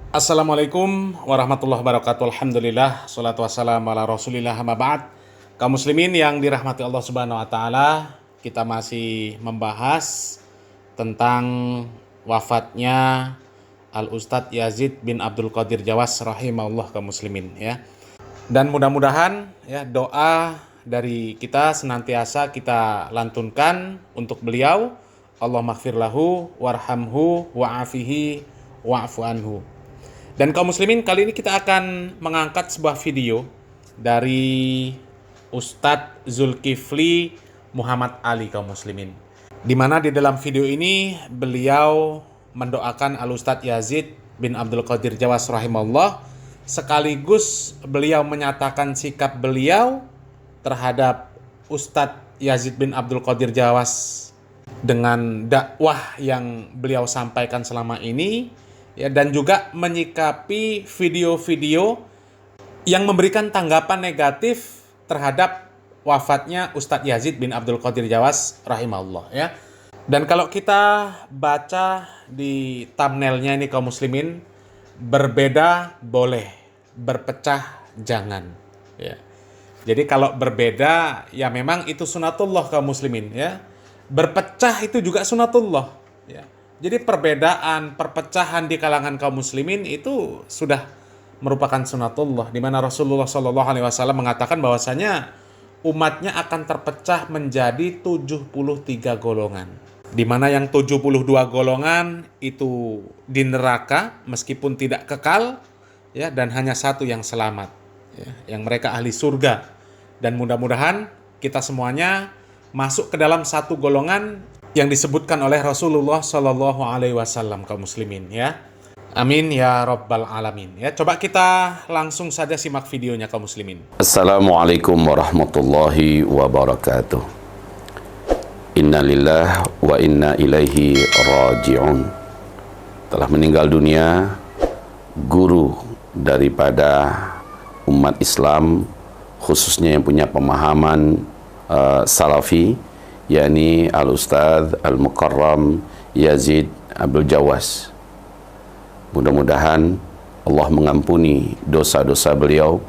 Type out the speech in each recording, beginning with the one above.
Assalamualaikum warahmatullahi wabarakatuh. Alhamdulillah, salatu wassalamu ala rasulillah, amma ba'd. Kaum muslimin yang dirahmati Allah subhanahu wa ta'ala, kita masih membahas tentang wafatnya Al-Ustadz Yazid bin Abdul Qadir Jawas rahimahullah, kaum muslimin ya. Dan mudah-mudahan ya doa dari kita senantiasa kita lantunkan untuk beliau. Allah maghfir lahu warhamhu wa'afihi wa'fu anhu. Dan kaum muslimin, kali ini kita akan mengangkat sebuah video dari Ustadz Zulkifli Muhammad Ali, kaum muslimin. Di mana di dalam video ini beliau mendoakan Al-Ustadz Yazid bin Abdul Qadir Jawas rahimahullah, sekaligus beliau menyatakan sikap beliau terhadap Ustadz Yazid bin Abdul Qadir Jawas dengan dakwah yang beliau sampaikan selama ini. Ya, dan juga menyikapi video-video yang memberikan tanggapan negatif terhadap wafatnya Ustadz Yazid bin Abdul Qadir Jawas rahimahullah ya. Dan kalau kita baca di thumbnailnya ini, kaum muslimin, berbeda boleh, berpecah jangan ya. Jadi kalau berbeda ya memang itu sunatullah, kaum muslimin ya. Berpecah itu juga sunatullah ya. Jadi perbedaan, perpecahan di kalangan kaum muslimin itu sudah merupakan sunatullah, di mana Rasulullah SAW mengatakan bahwasanya umatnya akan terpecah menjadi 73 golongan. Di mana yang 72 golongan itu di neraka meskipun tidak kekal ya, dan hanya satu yang selamat ya, yang mereka ahli surga. Dan mudah-mudahan kita semuanya masuk ke dalam satu golongan yang disebutkan oleh Rasulullah Shallallahu Alaihi Wasallam, kaum muslimin ya. Amin ya rabbal alamin ya. Coba kita langsung saja simak videonya, kaum muslimin. Assalamualaikum warahmatullahi wabarakatuh. Inna lillah wa inna ilaihi raji'un. Telah meninggal dunia guru daripada umat Islam, khususnya yang punya pemahaman salafi, yakni Al-Ustadz Al-Mukarram Yazid Abdul Jawas. Mudah-mudahan Allah mengampuni dosa-dosa beliau,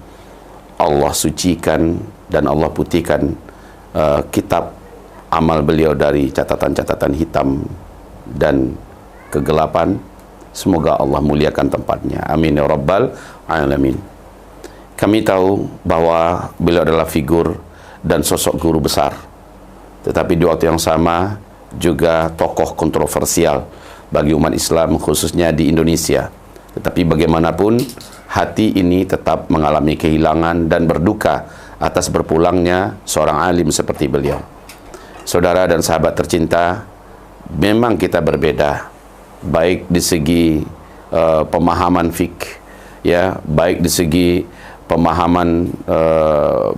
Allah sucikan dan Allah putihkan kitab amal beliau dari catatan-catatan hitam dan kegelapan. Semoga Allah muliakan tempatnya. Amin ya rabbal alamin. Kami tahu bahwa beliau adalah figur dan sosok guru besar, tetapi di waktu yang sama juga tokoh kontroversial bagi umat Islam, khususnya di Indonesia. Tetapi bagaimanapun, hati ini tetap mengalami kehilangan dan berduka atas berpulangnya seorang alim seperti beliau. Saudara dan sahabat tercinta, memang kita berbeda, baik di segi pemahaman fikih, ya, baik di segi pemahaman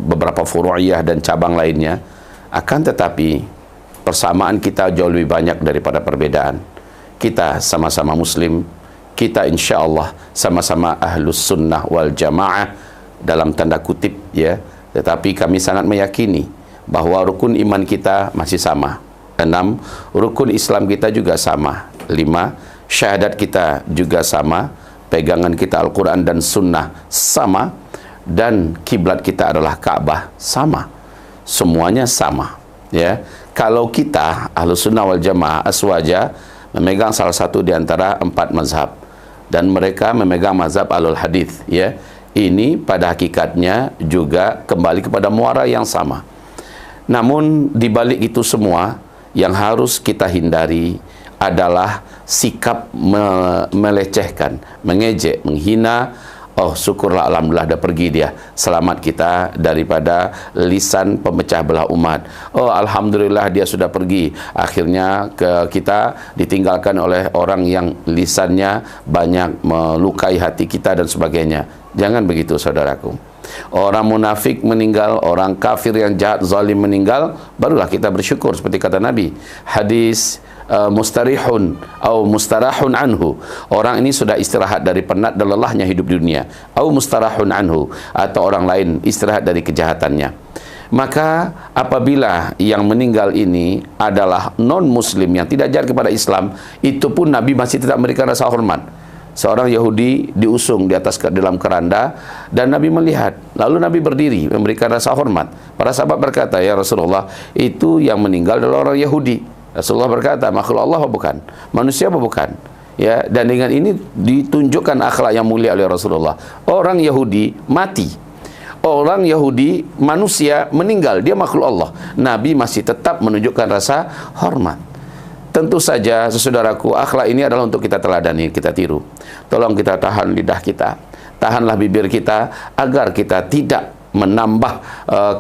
beberapa furu'iyah dan cabang lainnya. Akan tetapi persamaan kita jauh lebih banyak daripada perbedaan. Kita sama-sama muslim, kita insya Allah sama-sama ahlus sunnah wal jamaah dalam tanda kutip ya. Tetapi kami sangat meyakini bahwa rukun iman kita masih sama. 6, rukun Islam kita juga sama. 5, syahadat kita juga sama. Pegangan kita Al-Quran dan Sunnah sama. Dan kiblat kita adalah Ka'bah sama. Semuanya sama ya. Kalau kita Ahlus Sunnah wal Jamaah aswaja memegang salah satu di antara 4 mazhab, dan mereka memegang mazhab Ahlul Hadis ya, ini pada hakikatnya juga kembali kepada muara yang sama. Namun di balik itu semua yang harus kita hindari adalah sikap melecehkan, mengejek, menghina. Oh, syukurlah, alhamdulillah, dah pergi dia. Selamat kita daripada lisan pemecah belah umat. Oh, alhamdulillah dia sudah pergi. Akhirnya kita ditinggalkan oleh orang yang lisannya banyak melukai hati kita dan sebagainya. Jangan begitu, saudaraku. Orang munafik meninggal, orang kafir yang jahat zalim meninggal, barulah kita bersyukur, seperti kata Nabi. Hadis mustarihun atau mustarahun anhu, orang ini sudah istirahat dari penat dan lelahnya hidup di dunia, atau mustarahun anhu, atau orang lain istirahat dari kejahatannya. Maka apabila yang meninggal ini adalah non muslim yang tidak jahat kepada Islam, itu pun Nabi masih tetap memberikan rasa hormat. Seorang Yahudi diusung di atas dalam keranda dan Nabi melihat. Lalu Nabi berdiri memberikan rasa hormat. Para sahabat berkata, "Ya Rasulullah, itu yang meninggal adalah orang Yahudi." Rasulullah berkata, "Makhluk Allah apa bukan? Manusia apa bukan?" Ya, dan dengan ini ditunjukkan akhlak yang mulia oleh Rasulullah. Orang Yahudi mati. Orang Yahudi manusia meninggal, dia makhluk Allah. Nabi masih tetap menunjukkan rasa hormat. Tentu saja, saudaraku, akhlak ini adalah untuk kita teladani, kita tiru. Tolong kita tahan lidah kita, tahanlah bibir kita, agar kita tidak menambah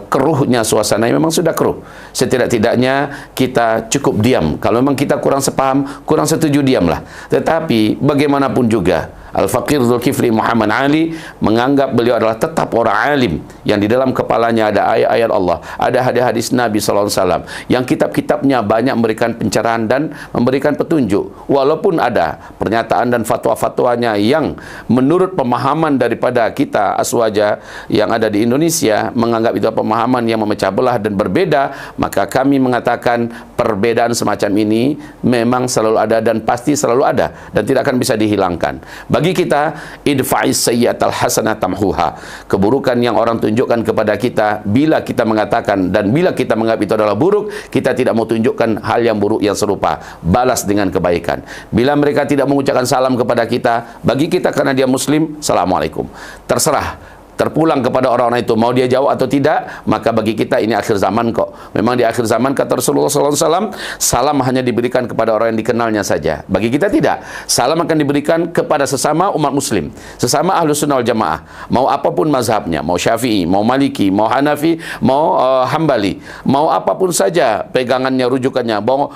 keruhnya suasana yang memang sudah keruh. Setidak-tidaknya kita cukup diam. Kalau memang kita kurang sepaham, kurang setuju, diamlah. Tetapi bagaimanapun juga, Al-Faqir Zulkifli Muhammad Ali menganggap beliau adalah tetap orang alim yang di dalam kepalanya ada ayat-ayat Allah, ada hadis-hadis Nabi SAW, yang kitab-kitabnya banyak memberikan pencerahan dan memberikan petunjuk. Walaupun ada pernyataan dan fatwa-fatwanya yang menurut pemahaman daripada kita aswaja yang ada di Indonesia menganggap itu pemahaman yang memecah belah dan berbeda, maka kami mengatakan perbedaan semacam ini memang selalu ada dan pasti selalu ada dan tidak akan bisa dihilangkan. Bagi kita, idfa'is sayyi'atal hasanah tamhuha. Keburukan yang orang tunjukkan kepada kita, bila kita mengatakan dan bila kita menganggap itu adalah buruk, kita tidak mau tunjukkan hal yang buruk yang serupa. Balas dengan kebaikan. Bila mereka tidak mengucapkan salam kepada kita, bagi kita karena dia muslim, assalamualaikum. Terserah. Terpulang kepada orang-orang itu, mau dia jawab atau tidak, maka bagi kita ini akhir zaman kok. Memang di akhir zaman, kata Rasulullah SAW, salam hanya diberikan kepada orang yang dikenalnya saja. Bagi kita tidak. Salam akan diberikan kepada sesama umat muslim, sesama Ahlus Sunnah wal Jamaah. Mau apapun mazhabnya, mau Syafi'i, mau Maliki, mau Hanafi, mau Hambali, mau apapun saja pegangannya, rujukannya, mau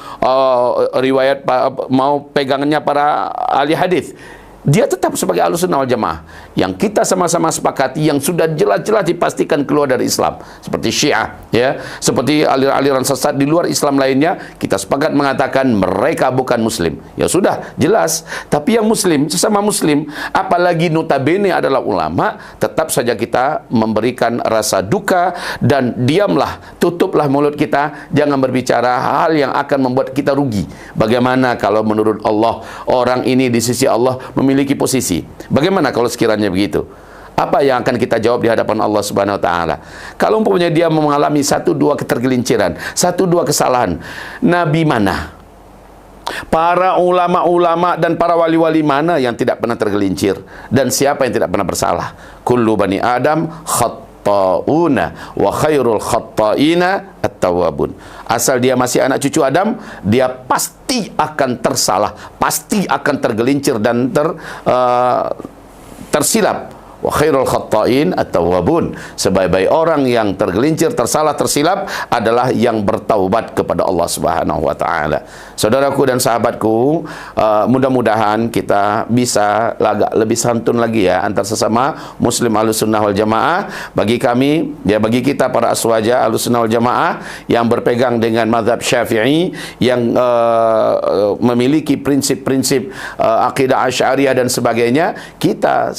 riwayat, mau pegangannya para ahli hadis, dia tetap sebagai Ahlus Sunnah wal Jamaah yang kita sama-sama sepakati, yang sudah jelas-jelas dipastikan keluar dari Islam, seperti Syiah, ya, seperti aliran-aliran sesat di luar Islam lainnya. Kita sepakat mengatakan mereka bukan muslim. Ya sudah, jelas. Tapi yang muslim, sesama muslim, apalagi notabene adalah ulama, tetap saja kita memberikan rasa duka dan diamlah, tutuplah mulut kita, jangan berbicara hal yang akan membuat kita rugi. Bagaimana kalau menurut Allah orang ini di sisi Allah memiliki posisi? Bagaimana kalau sekiranya begitu? Apa yang akan kita jawab di hadapan Allah Subhanahu wa taala? Kalau umpamanya dia mengalami satu dua ketergelinciran, satu dua kesalahan, Nabi mana? Para ulama-ulama dan para wali-wali mana yang tidak pernah tergelincir? Dan siapa yang tidak pernah bersalah? Kullu bani Adam khatta'una wa khairul khatta'ina at-tawwabun. Asal dia masih anak cucu Adam, dia pasti akan tersalah, pasti akan tergelincir dan tersilap. Wa khairul khatta'in at-tawwabun. Sebaik-baik orang yang tergelincir, tersalah, tersilap adalah yang bertaubat kepada Allah Subhanahu wa taala. Saudaraku dan sahabatku, mudah-mudahan kita bisa agak lebih santun lagi ya antar sesama muslim Ahlus Sunnah wal Jamaah. Bagi kami, ya bagi kita para aswaja Ahlus Sunnah wal Jamaah yang berpegang dengan mazhab Syafi'i, yang memiliki prinsip-prinsip akidah Asy'ariyah dan sebagainya, kita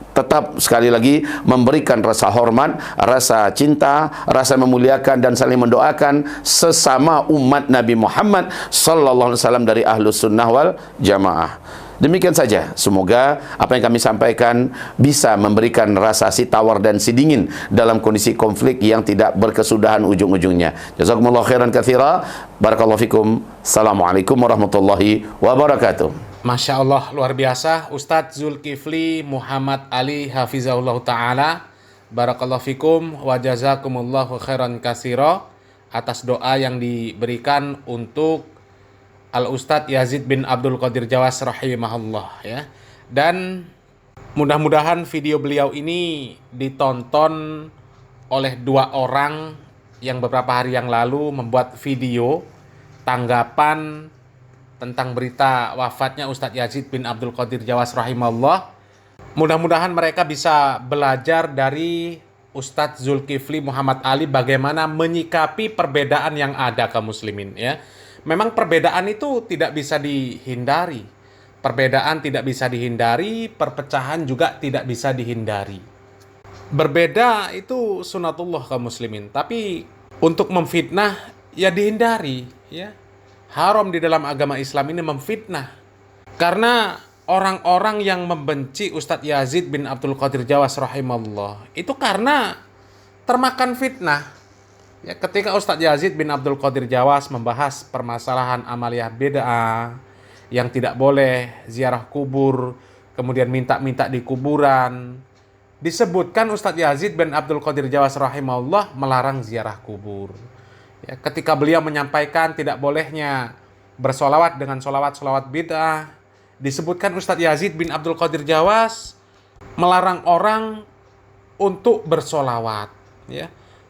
tetap sekali lagi memberikan rasa hormat, rasa cinta, rasa memuliakan dan saling mendoakan sesama umat Nabi Muhammad sallallahu alaihi wasallam dari Ahlus Sunnah wal Jamaah. Demikian saja, semoga apa yang kami sampaikan bisa memberikan rasa si tawar dan si dingin dalam kondisi konflik yang tidak berkesudahan ujung-ujungnya. Jazakumullah khairan katsira. Barakallahu fikum. Assalamualaikum warahmatullahi wabarakatuh. Masya Allah, luar biasa Ustadz Zulkifli Muhammad Ali hafizahullah ta'ala. Barakallahu fikum wa jazakumullahu khairan katsira atas doa yang diberikan untuk Al-Ustadz Yazid bin Abdul Qadir Jawas rahimahullah ya. Dan mudah-mudahan video beliau ini ditonton oleh dua orang yang beberapa hari yang lalu membuat video tanggapan tentang berita wafatnya Ustadz Yazid bin Abdul Qadir Jawas rahimahullah. Mudah-mudahan mereka bisa belajar dari Ustadz Zulkifli Muhammad Ali bagaimana menyikapi perbedaan yang ada kaum muslimin ya. Memang perbedaan itu tidak bisa dihindari. Perbedaan tidak bisa dihindari, perpecahan juga tidak bisa dihindari. Berbeda itu sunatullah kaum muslimin, tapi untuk memfitnah ya dihindari ya. Haram di dalam agama Islam ini memfitnah. Karena orang-orang yang membenci Ustadz Yazid bin Abdul Qadir Jawas rahimahullah itu karena termakan fitnah. Ya, ketika Ustadz Yazid bin Abdul Qadir Jawas membahas permasalahan amaliyah bid'ah yang tidak boleh ziarah kubur, kemudian minta-minta di kuburan, disebutkan Ustadz Yazid bin Abdul Qadir Jawas rahimahullah melarang ziarah kubur. Ya, ketika beliau menyampaikan tidak bolehnya bersolawat dengan solawat bid'ah, disebutkan Ustadz Yazid bin Abdul Qadir Jawas melarang orang untuk bersolawat. Ya.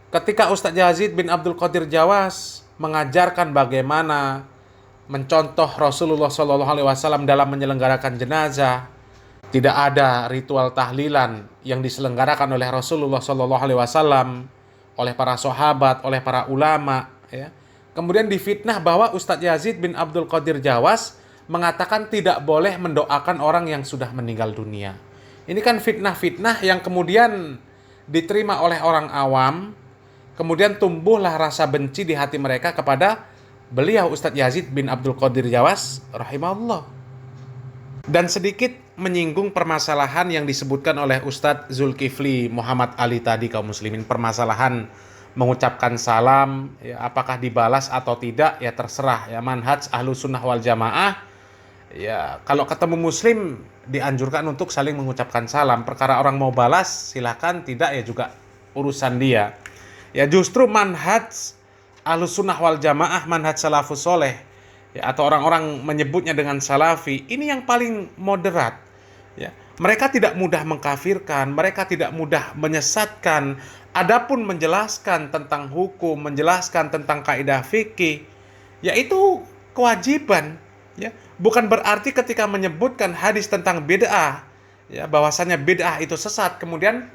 Ketika Ustadz Yazid bin Abdul Qadir Jawas mengajarkan bagaimana mencontoh Rasulullah SAW dalam menyelenggarakan jenazah, tidak ada ritual tahlilan yang diselenggarakan oleh Rasulullah SAW, oleh para sahabat, oleh para ulama. Ya. Kemudian difitnah bahwa Ustadz Yazid bin Abdul Qadir Jawas mengatakan tidak boleh mendoakan orang yang sudah meninggal dunia. Ini kan fitnah-fitnah yang kemudian diterima oleh orang awam, kemudian tumbuhlah rasa benci di hati mereka kepada beliau Ustadz Yazid bin Abdul Qadir Jawas rahimahullah. Dan sedikit menyinggung permasalahan yang disebutkan oleh Ustadz Zulkifli Muhammad Ali tadi, kaum muslimin. Permasalahan mengucapkan salam, ya, apakah dibalas atau tidak, ya terserah. Ya, manhaj Ahlus Sunnah wal Jamaah, ya kalau ketemu muslim dianjurkan untuk saling mengucapkan salam. Perkara orang mau balas silakan, tidak ya juga urusan dia. Ya justru manhaj Ahlus Sunnah wal Jamaah, manhaj salafus soleh, ya, atau orang-orang menyebutnya dengan salafi, ini yang paling moderat. Ya, mereka tidak mudah mengkafirkan, mereka tidak mudah menyesatkan. Adapun menjelaskan tentang hukum, menjelaskan tentang kaidah fikih, yaitu kewajiban. Ya, bukan berarti ketika menyebutkan hadis tentang bid'ah, ya, bahwasanya bid'ah itu sesat, kemudian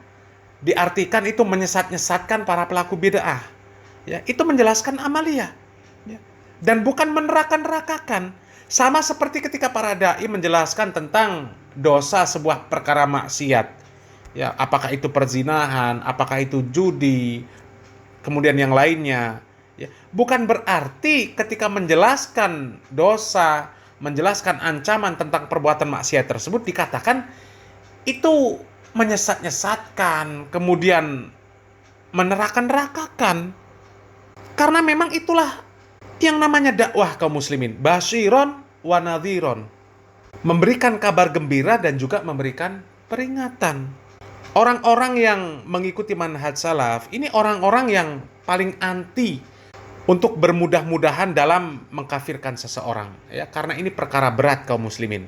diartikan itu menyesat-nyesatkan para pelaku bid'ah. Ya, itu menjelaskan amaliyah. Ya. Dan bukan meneraka-nerakakan. Sama seperti ketika para dai menjelaskan tentang dosa sebuah perkara maksiat. Ya, apakah itu perzinahan, apakah itu judi, kemudian yang lainnya. Ya, bukan berarti ketika menjelaskan dosa, menjelaskan ancaman tentang perbuatan maksiat tersebut dikatakan itu menyesat-nyesatkan, kemudian menerakan-nerakakan. Karena memang itulah yang namanya dakwah kaum muslimin, basyiron wa nadhiron. Memberikan kabar gembira dan juga memberikan peringatan. Orang-orang yang mengikuti manhaj salaf, ini orang-orang yang paling anti untuk bermudah-mudahan dalam mengkafirkan seseorang, ya, karena ini perkara berat kaum muslimin.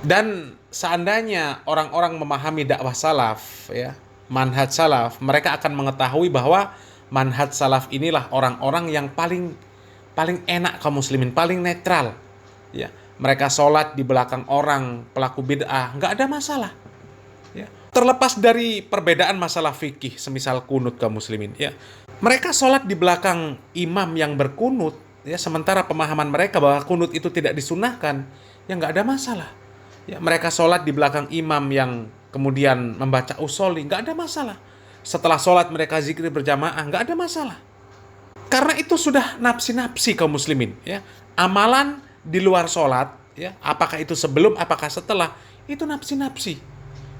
Dan seandainya orang-orang memahami dakwah salaf, ya, manhaj salaf, mereka akan mengetahui bahwa manhaj salaf inilah orang-orang yang paling enak kaum muslimin, paling netral. Ya, mereka sholat di belakang orang pelaku bid'ah, nggak ada masalah. Ya, terlepas dari perbedaan masalah fikih, semisal kunut kaum muslimin, ya, mereka sholat di belakang imam yang berkunut, ya, sementara pemahaman mereka bahwa kunut itu tidak disunahkan, ya nggak ada masalah. Ya, mereka sholat di belakang imam yang kemudian membaca usholi, nggak ada masalah. Setelah sholat mereka zikir berjamaah, nggak ada masalah. Karena itu sudah nafsi-nafsi kaum muslimin. Ya. Amalan di luar sholat, ya, apakah itu sebelum, apakah setelah, itu nafsi-nafsi.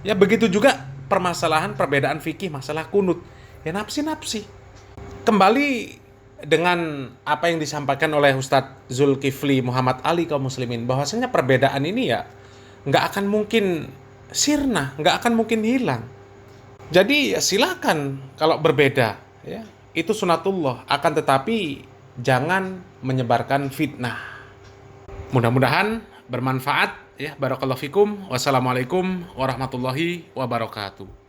Ya, begitu juga permasalahan perbedaan fikih masalah kunut, ya nafsi-nafsi. Kembali dengan apa yang disampaikan oleh Ustadz Zulkifli Muhammad Ali kaum muslimin, bahwasanya perbedaan ini ya nggak akan mungkin sirna, nggak akan mungkin hilang. Jadi ya silakan kalau berbeda, ya itu sunatullah, akan tetapi jangan menyebarkan fitnah. Mudah-mudahan bermanfaat, ya. Barakallahu fikum. Wassalamualaikum warahmatullahi wabarakatuh.